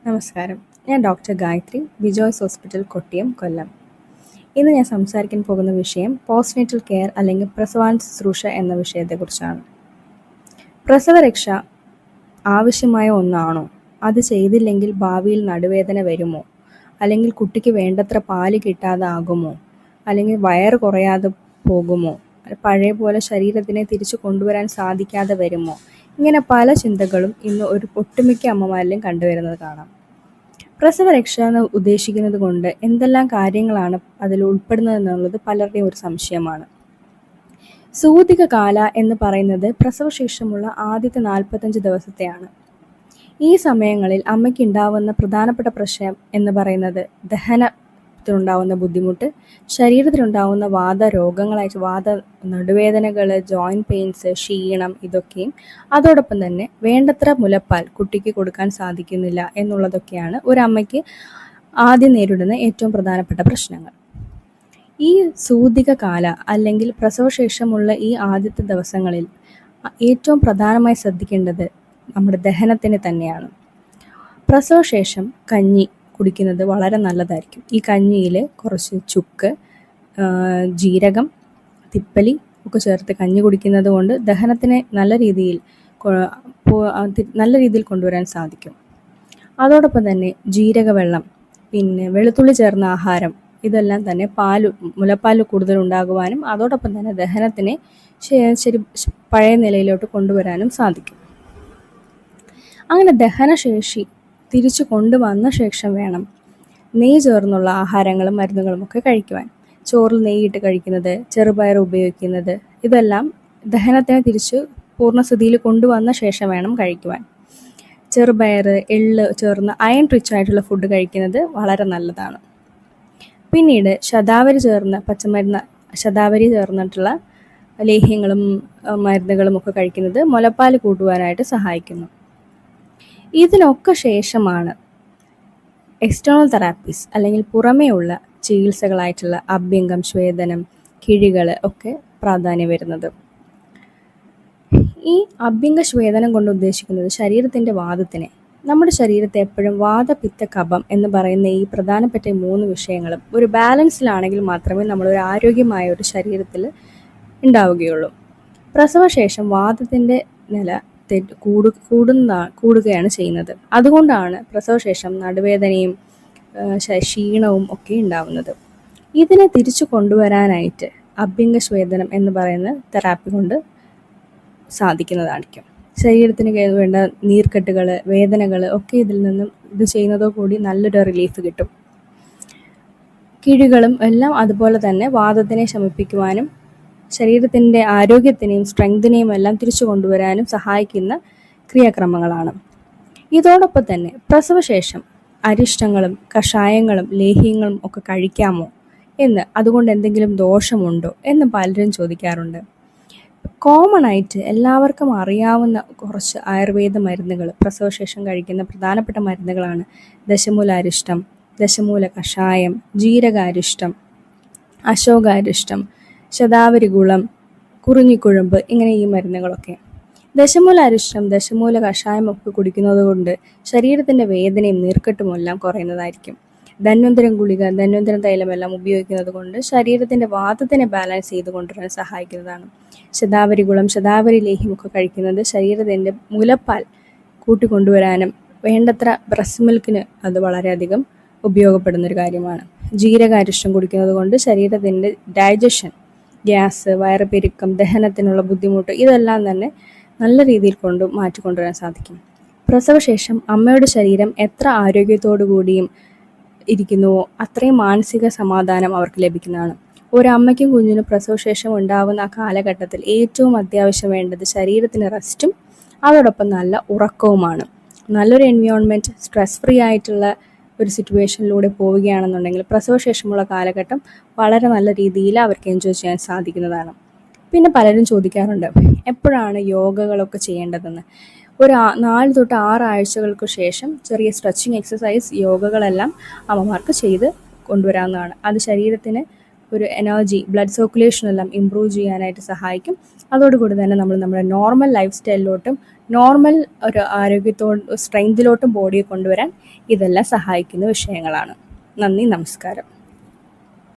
നമസ്കാരം. ഞാൻ doctor Gayathri, ബിജോയ്സ് hospital, Kottiyam, കൊല്ലം. ഇന്ന് ഞാൻ സംസാരിക്കാൻ പോകുന്ന വിഷയം പോസ്റ്റ്നേറ്റൽ കെയർ അല്ലെങ്കിൽ പ്രസവാനന്തര ശുശ്രൂഷ എന്ന വിഷയത്തെക്കുറിച്ചാണ്. പ്രസവരക്ഷ ആവശ്യമായ ഒന്നാണോ? അത് ചെയ്തില്ലെങ്കിൽ ഭാവിയിൽ നടുവേദന വരുമോ? അല്ലെങ്കിൽ കുട്ടിക്ക് വേണ്ടത്ര പാല് കിട്ടാതാകുമോ? അല്ലെങ്കിൽ വയറ് കുറയാതെ പോകുമോ? പഴയ പോലെ ശരീരത്തിനെ തിരിച്ചു കൊണ്ടുവരാൻ സാധിക്കാതെ വരുമോ? ഇങ്ങനെ പല ചിന്തകളും ഇന്ന് ഒട്ടുമിക്ക അമ്മമാരിലും കണ്ടുവരുന്നത് കാണാം. പ്രസവരക്ഷ എന്ന് ഉദ്ദേശിക്കുന്നത് കൊണ്ട് എന്തെല്ലാം കാര്യങ്ങളാണ് അതിൽ ഉൾപ്പെടുന്നതെന്നുള്ളത് പലരുടെയും ഒരു സംശയമാണ്. സൂതിക കാല എന്ന് പറയുന്നത് പ്രസവശേഷമുള്ള ആദ്യത്തെ 45 ദിവസത്തെയാണ്. ഈ സമയങ്ങളിൽ അമ്മയ്ക്ക് ഉണ്ടാവുന്ന പ്രധാനപ്പെട്ട പ്രശ്നം എന്ന് പറയുന്നത് ദഹനത്തിനുണ്ടാവുന്ന ബുദ്ധിമുട്ട്, ശരീരത്തിലുണ്ടാവുന്ന വാത നടുവേദനകൾ, ജോയിൻറ്റ് പെയിൻസ്, ക്ഷീണം, ഇതൊക്കെയും അതോടൊപ്പം തന്നെ വേണ്ടത്ര മുലപ്പാൽ കുട്ടിക്ക് കൊടുക്കാൻ സാധിക്കുന്നില്ല എന്നുള്ളതൊക്കെയാണ് ഒരു അമ്മയ്ക്ക് ആദ്യം നേരിടുന്ന ഏറ്റവും പ്രധാനപ്പെട്ട പ്രശ്നങ്ങൾ. ഈ സൂതിക കാല അല്ലെങ്കിൽ പ്രസവശേഷമുള്ള ഈ ആദ്യത്തെ ദിവസങ്ങളിൽ ഏറ്റവും പ്രധാനമായി ശ്രദ്ധിക്കേണ്ടത് നമ്മുടെ ദഹനത്തിന് തന്നെയാണ്. പ്രസവശേഷം കഞ്ഞി കുടിക്കുന്നത് വളരെ നല്ലതായിരിക്കും. ഈ കഞ്ഞിയിൽ കുറച്ച് ചുക്ക്, ജീരകം, തിപ്പലി ഒക്കെ ചേർത്ത് കഞ്ഞി കുടിക്കുന്നത് കൊണ്ട് ദഹനത്തിനെ നല്ല രീതിയിൽ കൊണ്ടുവരാൻ സാധിക്കും. അതോടൊപ്പം തന്നെ ജീരകവെള്ളം, പിന്നെ വെളുത്തുള്ളി ചേർന്ന ആഹാരം, ഇതെല്ലാം തന്നെ മുലപ്പാൽ കൂടുതൽ ഉണ്ടാകുവാനും അതോടൊപ്പം തന്നെ ദഹനത്തിനെ പഴയ നിലയിലോട്ട് കൊണ്ടുവരാനും സാധിക്കും. അങ്ങനെ ദഹനശേഷി തിരിച്ചു കൊണ്ടുവന്ന ശേഷം വേണം നെയ്യ് ചേർന്നുള്ള ആഹാരങ്ങളും മരുന്നുകളുമൊക്കെ കഴിക്കുവാൻ. ചോറിൽ നെയ്യിട്ട് കഴിക്കുന്നത്, ചെറുപയർ ഉപയോഗിക്കുന്നത്, ഇതെല്ലാം ദഹനത്തിനെ തിരിച്ച് പൂർണ്ണസ്ഥിതിയിൽ കൊണ്ടുവന്ന ശേഷം വേണം കഴിക്കുവാൻ. ചെറുപയർ, എള്ള് ചേർന്ന അയൺ റിച്ച് ആയിട്ടുള്ള ഫുഡ് കഴിക്കുന്നത് വളരെ നല്ലതാണ്. പിന്നീട് ശതാവരി ചേർന്നിട്ടുള്ള ലേഹ്യങ്ങളും മരുന്നുകളും ഒക്കെ കഴിക്കുന്നത് മുലപ്പാൽ കൂട്ടുവാനായിട്ട് സഹായിക്കുന്നു. ഇതിനൊക്കെ ശേഷമാണ് എക്സ്റ്റേണൽ തെറാപ്പീസ് അല്ലെങ്കിൽ പുറമേയുള്ള ചികിത്സകളായിട്ടുള്ള അഭ്യംഗം, സ്വേദനം, കിഴികൾ ഒക്കെ പ്രാധാന്യം വരുന്നത്. ഈ അഭ്യംഗ സ്വേദനം കൊണ്ട് ഉദ്ദേശിക്കുന്നത് ശരീരത്തിൻ്റെ വാതത്തിനെ, നമ്മുടെ ശരീരത്തെ എപ്പോഴും വാത, പിത്ത, കഫം എന്ന് പറയുന്ന ഈ പ്രധാനപ്പെട്ട 3 വിഷയങ്ങളും ഒരു ബാലൻസിലാണെങ്കിൽ മാത്രമേ നമ്മളൊരു ആരോഗ്യമായ ഒരു ശരീരത്തിൽ ഉണ്ടാവുകയുള്ളൂ. പ്രസവശേഷം വാതത്തിൻ്റെ നില കൂടുകയാണ് ചെയ്യുന്നത്. അതുകൊണ്ടാണ് പ്രസവശേഷം നടുവേദനയും ക്ഷീണവും ഒക്കെ ഉണ്ടാവുന്നത്. ഇതിനെ തിരിച്ചു കൊണ്ടുവരാനായിട്ട് അഭ്യംഗ സ്വേദനം എന്ന് പറയുന്ന തെറാപ്പി കൊണ്ട് സാധിക്കുന്നതായിരിക്കും. ശരീരത്തിന് വേണ്ട നീർക്കെട്ടുകൾ, വേദനകൾ ഒക്കെ ഇതിൽ നിന്നും ഇത് ചെയ്യുന്നതോടുകൂടി നല്ലൊരു റിലീഫ് കിട്ടും. കിഴികളും എല്ലാം അതുപോലെ തന്നെ വാതത്തിനെ ശമിപ്പിക്കുവാനും ശരീരത്തിൻ്റെ ആരോഗ്യത്തിനെയും സ്ട്രെങ്തിനെയും എല്ലാം തിരിച്ചു കൊണ്ടുവരാനും സഹായിക്കുന്ന ക്രിയാക്രമങ്ങളാണ്. ഇതോടൊപ്പം തന്നെ പ്രസവശേഷം അരിഷ്ടങ്ങളും കഷായങ്ങളും ലേഹ്യങ്ങളും ഒക്കെ കഴിക്കാമോ എന്ന്, അതുകൊണ്ട് എന്തെങ്കിലും ദോഷമുണ്ടോ എന്ന് പലരും ചോദിക്കാറുണ്ട്. കോമൺ ആയിട്ട് എല്ലാവർക്കും അറിയാവുന്ന കുറച്ച് ആയുർവേദ മരുന്നുകൾ, പ്രസവശേഷം കഴിക്കുന്ന പ്രധാനപ്പെട്ട മരുന്നുകളാണ് ദശമൂലാരിഷ്ടം, ദശമൂല കഷായം, ജീരകാരിഷ്ടം, അശോകാരിഷ്ടം, ശതാവരി ഗുളം, കുറിഞ്ഞിക്കുഴമ്പ്, ഇങ്ങനെ ഈ മരുന്നുകളൊക്കെ. ദശമൂല അരിഷ്ടം, ദശമൂല കഷായം ഒക്കെ കുടിക്കുന്നത് കൊണ്ട് ശരീരത്തിൻ്റെ വേദനയും നീർക്കെട്ടുമെല്ലാം കുറയുന്നതായിരിക്കും. ധന്വന്തരം ഗുളിക, ധന്വന്തരം തൈലമെല്ലാം ഉപയോഗിക്കുന്നത് കൊണ്ട് ശരീരത്തിൻ്റെ വാതത്തിനെ ബാലൻസ് ചെയ്ത് കൊണ്ടുവരാൻ സഹായിക്കുന്നതാണ്. ശതാവരി ഗുളം, ശതാവരി ലേഹ്യമൊക്കെ കഴിക്കുന്നത് ശരീരത്തിൻ്റെ മുലപ്പാൽ കൂട്ടിക്കൊണ്ടുവരാനും വേണ്ടത്ര ബ്രസ്റ്റ് മിൽക്കിന് അത് വളരെയധികം ഉപയോഗപ്പെടുന്നൊരു കാര്യമാണ്. ജീരകാരിഷ്ടം കുടിക്കുന്നത് കൊണ്ട് ശരീരത്തിൻ്റെ ഡൈജഷൻ, ഗ്യാസ്, വയറുപെരുക്കം, ദഹനത്തിനുള്ള ബുദ്ധിമുട്ട്, ഇതെല്ലാം തന്നെ നല്ല രീതിയിൽ മാറ്റിക്കൊണ്ടുവരാൻ സാധിക്കും. പ്രസവശേഷം അമ്മയുടെ ശരീരം എത്ര ആരോഗ്യത്തോടു കൂടിയും ഇരിക്കുന്നുവോ അത്രയും മാനസിക സമാധാനം അവർക്ക് ലഭിക്കുന്നതാണ്. ഒരമ്മയ്ക്കും കുഞ്ഞിനും പ്രസവശേഷം ഉണ്ടാകുന്ന ആ കാലഘട്ടത്തിൽ ഏറ്റവും അത്യാവശ്യം വേണ്ടത് ശരീരത്തിന് റെസ്റ്റും അതോടൊപ്പം നല്ല ഉറക്കവുമാണ്. നല്ലൊരു എൻവയോൺമെൻറ്റ്, സ്ട്രെസ് ഫ്രീ ആയിട്ടുള്ള ഒരു സിറ്റുവേഷനിലൂടെ പോവുകയാണെന്നുണ്ടെങ്കിൽ പ്രസവശേഷമുള്ള കാലഘട്ടം വളരെ നല്ല രീതിയിൽ അവർക്ക് എൻജോയ് ചെയ്യാൻ സാധിക്കുന്നതാണ്. പിന്നെ പലരും ചോദിക്കാറുണ്ട്, എപ്പോഴാണ് യോഗകളൊക്കെ ചെയ്യേണ്ടതെന്ന്. ഒരു 4 തൊട്ട് 6 ആഴ്ചകൾക്ക് ശേഷം ചെറിയ സ്ട്രെച്ചിങ് എക്സസൈസ്, യോഗകളെല്ലാം അമ്മമാർക്ക് ചെയ്ത് കൊണ്ടുവരാവുന്നതാണ്. അത് ശരീരത്തിന് ഒരു എനർജി, ബ്ലഡ് സർക്കുലേഷൻ എല്ലാം ഇമ്പ്രൂവ് ചെയ്യാനായിട്ട് സഹായിക്കും. അതോടുകൂടി തന്നെ നമ്മൾ നമ്മുടെ നോർമൽ ലൈഫ് സ്റ്റൈലിലോട്ടും നോർമൽ ഒരു സ്ട്രെങ്തിലോട്ടും ബോഡിയെ കൊണ്ടുവരാൻ ഇതെല്ലാം സഹായിക്കുന്ന വിഷയങ്ങളാണ്. നന്ദി, നമസ്കാരം.